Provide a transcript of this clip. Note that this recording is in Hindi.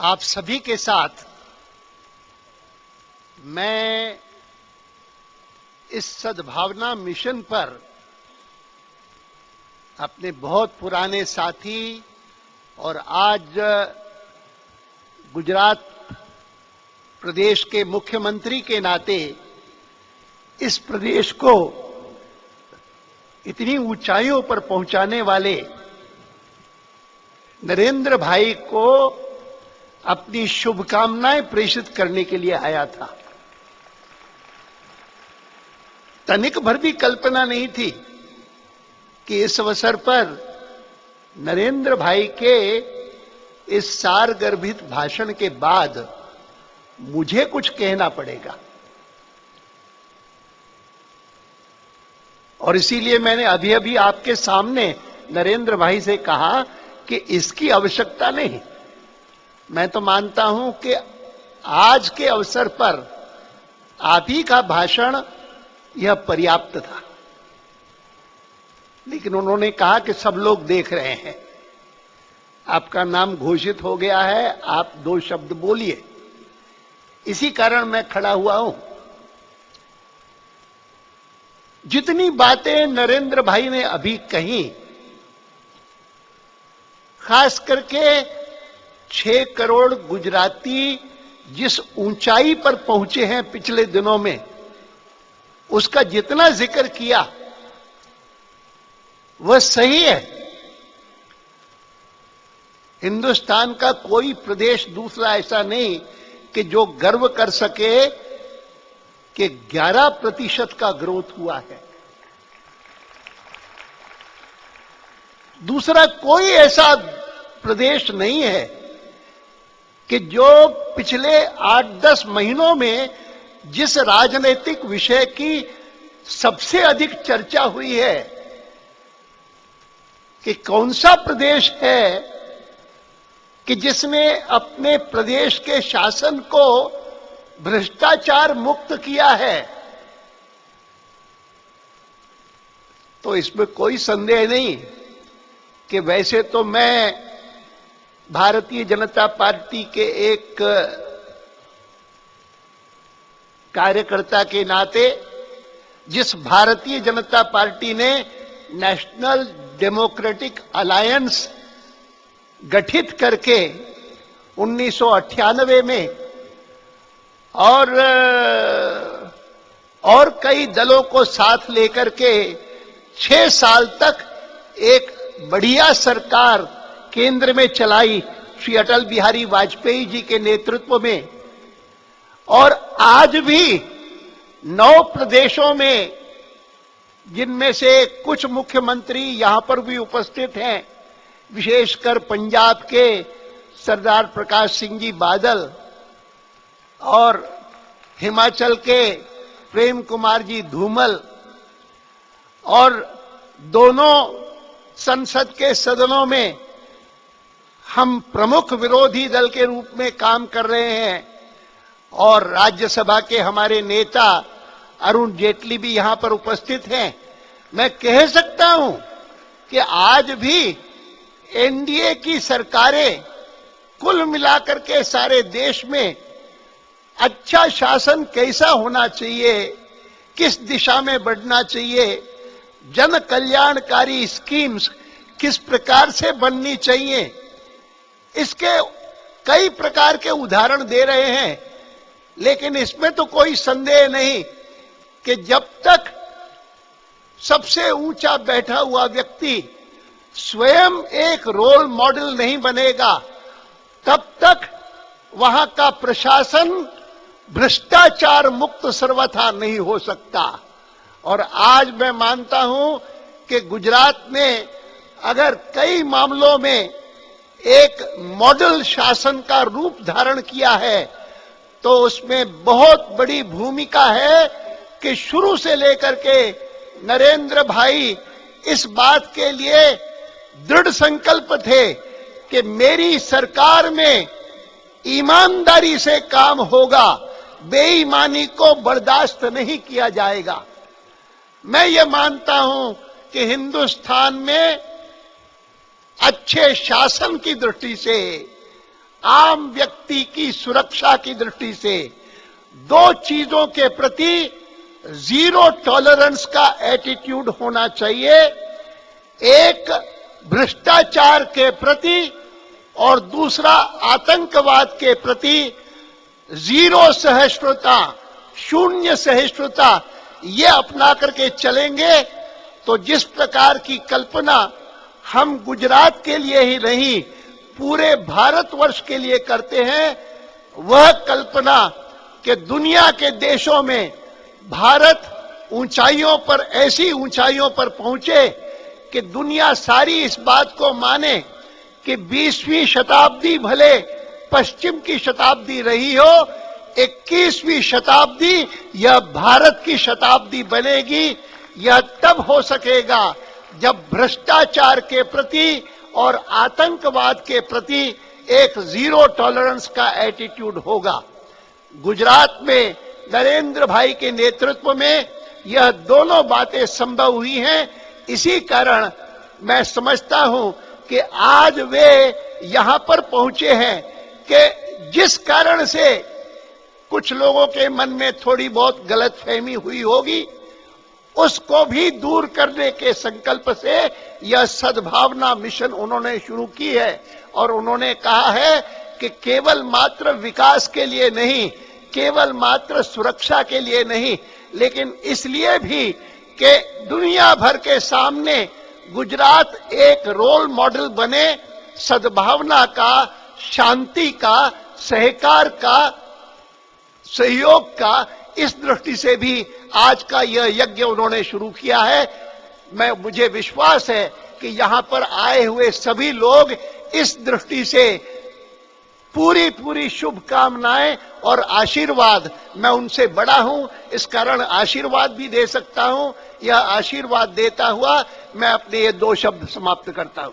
आप सभी के साथ मैं इस सद्भावना मिशन पर अपने बहुत पुराने साथी और आज गुजरात प्रदेश के मुख्यमंत्री के नाते इस प्रदेश को इतनी ऊंचाइयों पर पहुंचाने वाले नरेंद्र भाई को अपनी शुभकामनाएं प्रेषित करने के लिए आया था। तनिक भर भी कल्पना नहीं थी कि इस अवसर पर नरेंद्र भाई के इस सारगर्भित भाषण के बाद मुझे कुछ कहना पड़ेगा, और इसीलिए मैंने अभी अभी आपके सामने नरेंद्र भाई से कहा कि इसकी आवश्यकता नहीं। मैं तो मानता हूं कि आज के अवसर पर आप ही का भाषण यह पर्याप्त था, लेकिन उन्होंने कहा कि सब लोग देख रहे हैं, आपका नाम घोषित हो गया है, आप दो शब्द बोलिए। इसी कारण मैं खड़ा हुआ हूं। जितनी बातें नरेंद्र भाई ने अभी कही, खास करके 6 करोड़ गुजराती जिस ऊंचाई पर पहुंचे हैं पिछले दिनों में, उसका जितना जिक्र किया वह सही है। हिंदुस्तान का कोई प्रदेश दूसरा ऐसा नहीं कि जो गर्व कर सके कि 11% का ग्रोथ हुआ है। दूसरा कोई ऐसा प्रदेश नहीं है कि जो पिछले 8-10 महीनों में जिस राजनीतिक विषय की सबसे अधिक चर्चा हुई है, कि कौन सा प्रदेश है कि जिसने अपने प्रदेश के शासन को भ्रष्टाचार मुक्त किया है। तो इसमें कोई संदेह नहीं कि वैसे तो मैं भारतीय जनता पार्टी के एक कार्यकर्ता के नाते, जिस भारतीय जनता पार्टी ने नेशनल डेमोक्रेटिक अलायंस गठित करके 1998 में और कई दलों को साथ लेकर के 6 साल तक एक बढ़िया सरकार केंद्र में चलाई श्री अटल बिहारी वाजपेयी जी के नेतृत्व में, और आज भी 9 प्रदेशों में, जिनमें से कुछ मुख्यमंत्री यहां पर भी उपस्थित हैं, विशेषकर पंजाब के सरदार प्रकाश सिंह जी बादल और हिमाचल के प्रेम कुमार जी धूमल, और दोनों संसद के सदनों में हम प्रमुख विरोधी दल के रूप में काम कर रहे हैं, और राज्यसभा के हमारे नेता अरुण जेटली भी यहां पर उपस्थित हैं। मैं कह सकता हूं कि आज भी एनडीए की सरकारें कुल मिलाकर के सारे देश में अच्छा शासन कैसा होना चाहिए, किस दिशा में बढ़ना चाहिए, जन कल्याणकारी स्कीम्स किस प्रकार से बननी चाहिए, इसके कई प्रकार के उदाहरण दे रहे हैं। लेकिन इसमें तो कोई संदेह नहीं कि जब तक सबसे ऊंचा बैठा हुआ व्यक्ति स्वयं एक रोल मॉडल नहीं बनेगा, तब तक वहां का प्रशासन भ्रष्टाचार मुक्त सर्वथा नहीं हो सकता। और आज मैं मानता हूं कि गुजरात ने अगर कई मामलों में एक मॉडल शासन का रूप धारण किया है, तो उसमें बहुत बड़ी भूमिका है कि शुरू से लेकर के नरेंद्र भाई इस बात के लिए दृढ़ संकल्प थे कि मेरी सरकार में ईमानदारी से काम होगा, बेईमानी को बर्दाश्त नहीं किया जाएगा। मैं ये मानता हूं कि हिंदुस्तान में अच्छे शासन की दृष्टि से आम व्यक्ति की सुरक्षा की दृष्टि से दो चीजों के प्रति जीरो टॉलरेंस का एटीट्यूड होना चाहिए। एक भ्रष्टाचार के प्रति और दूसरा आतंकवाद के प्रति जीरो सहिष्णुता, शून्य सहिष्णुता, ये अपना करके चलेंगे तो जिस प्रकार की कल्पना हम गुजरात के लिए ही नहीं पूरे भारतवर्ष के लिए करते हैं, वह कल्पना कि दुनिया के देशों में भारत ऊंचाइयों पर, ऐसी ऊंचाइयों पर पहुंचे कि दुनिया सारी इस बात को माने कि 20वीं शताब्दी भले पश्चिम की शताब्दी रही हो, 21वीं शताब्दी यह भारत की शताब्दी बनेगी। यह तब हो सकेगा जब भ्रष्टाचार के प्रति और आतंकवाद के प्रति एक जीरो टॉलरेंस का एटीट्यूड होगा। गुजरात में नरेंद्र भाई के नेतृत्व में यह दोनों बातें संभव हुई हैं। इसी कारण मैं समझता हूं कि आज वे यहां पर पहुंचे हैं कि जिस कारण से कुछ लोगों के मन में थोड़ी बहुत गलतफहमी हुई होगी, उसको भी दूर करने के संकल्प से यह सद्भावना मिशन उन्होंने शुरू की है। और उन्होंने कहा है कि केवल मात्र विकास के लिए नहीं, केवल मात्र सुरक्षा के लिए नहीं, लेकिन इसलिए भी कि दुनिया भर के सामने गुजरात एक रोल मॉडल बने सद्भावना का, शांति का, सहकार का, सहयोग का। इस दृष्टि से भी आज का यह यज्ञ उन्होंने शुरू किया है। मुझे विश्वास है कि यहां पर आए हुए सभी लोग इस दृष्टि से पूरी शुभकामनाएं और आशीर्वाद, मैं उनसे बड़ा हूं, इस कारण आशीर्वाद भी दे सकता हूं। यह आशीर्वाद देता हुआ मैं अपने ये दो शब्द समाप्त करता हूं।